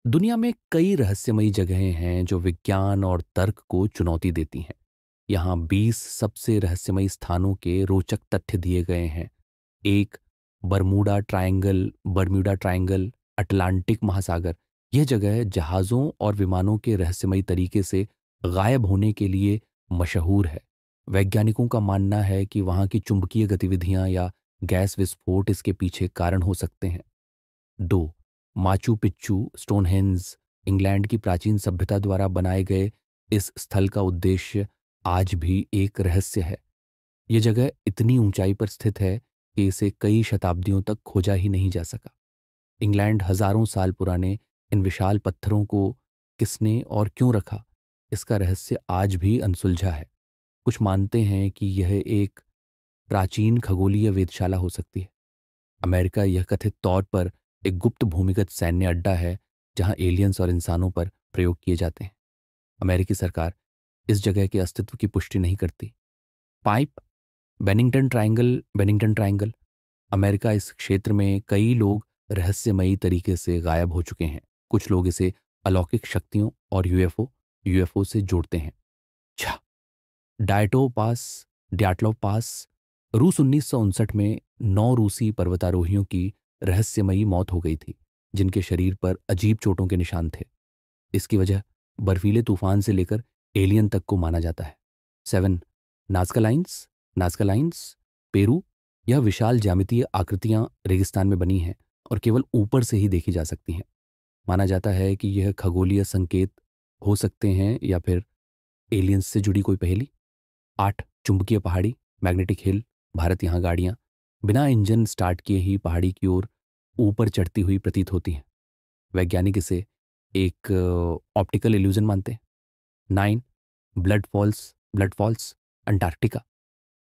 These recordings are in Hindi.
दुनिया में कई रहस्यमयी जगहें हैं जो विज्ञान और तर्क को चुनौती देती हैं। यहाँ 20 सबसे रहस्यमयी स्थानों के रोचक तथ्य दिए गए हैं। एक, बर्मुडा ट्रायंगल, अटलांटिक महासागर। यह जगह जहाज़ों और विमानों के रहस्यमयी तरीके से गायब होने के लिए मशहूर है। वैज्ञानिकों का मानना है कि वहाँ की चुंबकीय गतिविधियाँ या गैस विस्फोट इसके पीछे कारण हो सकते हैं। 2, माचू पिच्चू स्टोनहेंज। इंग्लैंड की प्राचीन सभ्यता द्वारा बनाए गए इस स्थल का उद्देश्य आज भी एक रहस्य है। यह जगह इतनी ऊंचाई पर स्थित है कि इसे कई शताब्दियों तक खोजा ही नहीं जा सका। इंग्लैंड हजारों साल पुराने इन विशाल पत्थरों को किसने और क्यों रखा, इसका रहस्य आज भी अनसुलझा है। कुछ मानते हैं कि यह एक प्राचीन खगोलीय वेधशाला हो सकती है। अमेरिका यह कथित तौर पर एक गुप्त भूमिगत सैन्य अड्डा है जहां एलियंस और इंसानों पर प्रयोग किए जाते हैं। अमेरिकी सरकार इस जगह के अस्तित्व की पुष्टि नहीं करती। Pipe Bennington triangle. अमेरिका इस क्षेत्र में कई लोग रहस्यमयी तरीके से गायब हो चुके हैं। कुछ लोग इसे अलौकिक शक्तियों और यूएफओ से जोड़ते हैं। छह, डायटलो पास। रूस 1959 में 9 रूसी पर्वतारोहियों की रहस्यमयी मौत हो गई थी, जिनके शरीर पर अजीब चोटों के निशान थे। इसकी वजह बर्फीले तूफान से लेकर एलियन तक को माना जाता है। 7, नाजका लाइन्स, पेरू। यह विशाल ज्यामितीय आकृतियां रेगिस्तान में बनी हैं और केवल ऊपर से ही देखी जा सकती हैं। माना जाता है कि यह खगोलीय संकेत हो सकते हैं या फिर एलियंस से जुड़ी कोई पहेली। 8, चुंबकीय पहाड़ी, मैग्नेटिक हिल। भारत यहाँ गाड़ियाँ बिना इंजन स्टार्ट किए ही पहाड़ी की ओर ऊपर चढ़ती हुई प्रतीत होती हैं। वैज्ञानिक इसे एक ऑप्टिकल इल्यूजन मानते हैं। 9, ब्लड फॉल्स, अंटार्कटिका।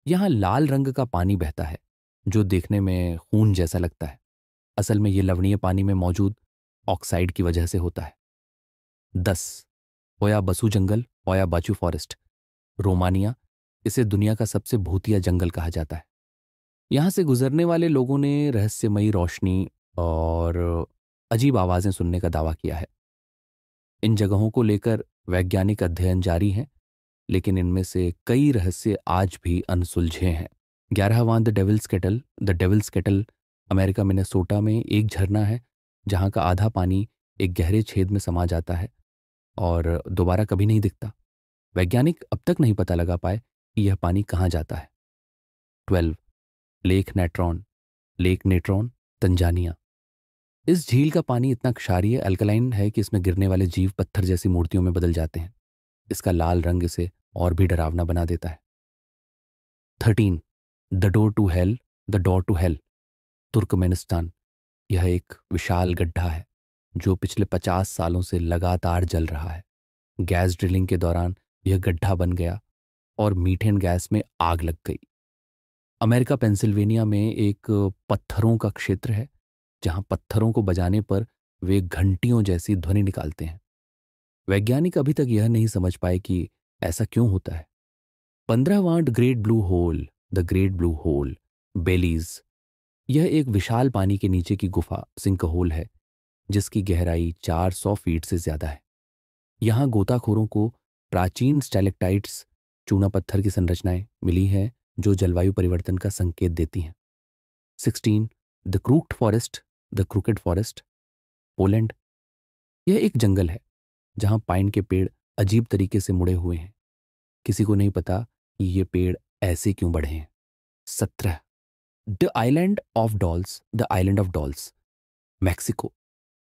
यहाँ लाल रंग का पानी बहता है जो देखने में खून जैसा लगता है। असल में ये लवणीय पानी में मौजूद ऑक्साइड की वजह से होता है। 10, ओया बाचू फॉरेस्ट, रोमानिया। इसे दुनिया का सबसे भूतिया जंगल कहा जाता है। यहाँ से गुजरने वाले लोगों ने रहस्यमयी रोशनी और अजीब आवाज़ें सुनने का दावा किया है। इन जगहों को लेकर वैज्ञानिक अध्ययन जारी हैं, लेकिन इनमें से कई रहस्य आज भी अनसुलझे हैं। 11वां the Devil's Kettle, America Minnesota में एक झरना है जहाँ का आधा पानी एक गहरे छेद में समा जाता है और दोबारा कभी नहीं दिखता। वैज्ञानिक अब तक नहीं पता लगा पाए कि यह पानी कहाँ जाता है। 12, लेक नेट्रॉन, तंजानिया। इस झील का पानी इतना क्षारीय अल्कलाइन है कि इसमें गिरने वाले जीव पत्थर जैसी मूर्तियों में बदल जाते हैं। इसका लाल रंग इसे और भी डरावना बना देता है। 13, the door to hell, Turkmenistan. यह एक विशाल गड्ढा है जो पिछले 50 सालों से लगातार जल रहा है। गैस ड्रिलिंग के दौरान यह गड्ढा बन गया और मीथेन गैस में आग लग गई। अमेरिका पेंसिल्वेनिया में एक पत्थरों का क्षेत्र है जहां पत्थरों को बजाने पर वे घंटियों जैसी ध्वनि निकालते हैं। वैज्ञानिक अभी तक यह नहीं समझ पाए कि ऐसा क्यों होता है। 15वां द ग्रेट ब्लू होल, बेलीज। यह एक विशाल पानी के नीचे की गुफा सिंक होल है जिसकी गहराई 400 फीट से ज्यादा है। यहाँ गोताखोरों को प्राचीन स्टैलेक्टाइट्स, चूना पत्थर की संरचनाएं मिली हैं जो जलवायु परिवर्तन का संकेत देती हैं। 16, द क्रूकेड फॉरेस्ट, पोलैंड। यह एक जंगल है जहाँ पाइन के पेड़ अजीब तरीके से मुड़े हुए हैं। किसी को नहीं पता कि ये पेड़ ऐसे क्यों बढ़े हैं। 17, the island of dolls, Mexico.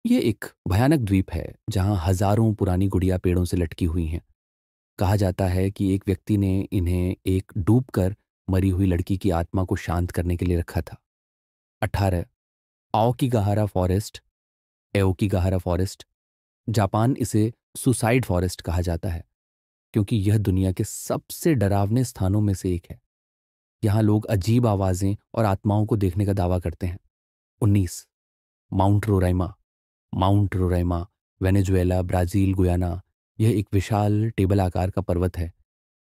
ये एक भयानक द्वीप है जहाँ हजारों पुरानी गुड़िया पेड़ों से लटकी हुई हैं। कहा जाता है कि एक व्यक्ति ने इन्हें एक डूबकर मरी हुई लड़की की आत्मा को शांत करने के लिए रखा था। 18, एओकिगाहारा फॉरेस्ट, जापान। इसे सुसाइड फॉरेस्ट कहा जाता है क्योंकि यह दुनिया के सबसे डरावने स्थानों में से एक है। यहाँ लोग अजीब आवाजें और आत्माओं को देखने का दावा करते हैं। 19, mount Roraima, Venezuela, Brazil, Guyana. यह एक विशाल टेबल आकार का पर्वत है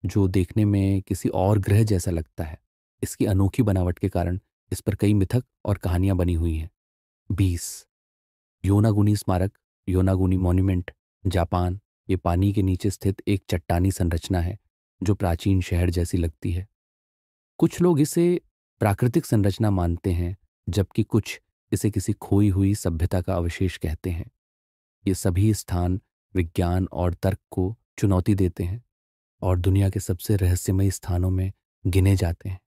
जो देखने में किसी और ग्रह जैसा लगता है। इसकी अनोखी बनावट के कारण इस पर कई मिथक और कहानियां बनी हुई हैं। 20, योनागुनी स्मारक, योनागुनी मॉन्यूमेंट, जापान, ये पानी के नीचे स्थित एक चट्टानी संरचना है जो प्राचीन शहर जैसी लगती है। कुछ लोग इसे प्राकृतिक संरचना मानते हैं, जबकि कुछ इसे किसी खोई हुई सभ्यता का अवशेष कहते हैं। ये सभी स्थान विज्ञान और तर्क को चुनौती देते हैं और दुनिया के सबसे रहस्यमयी स्थानों में गिने जाते हैं।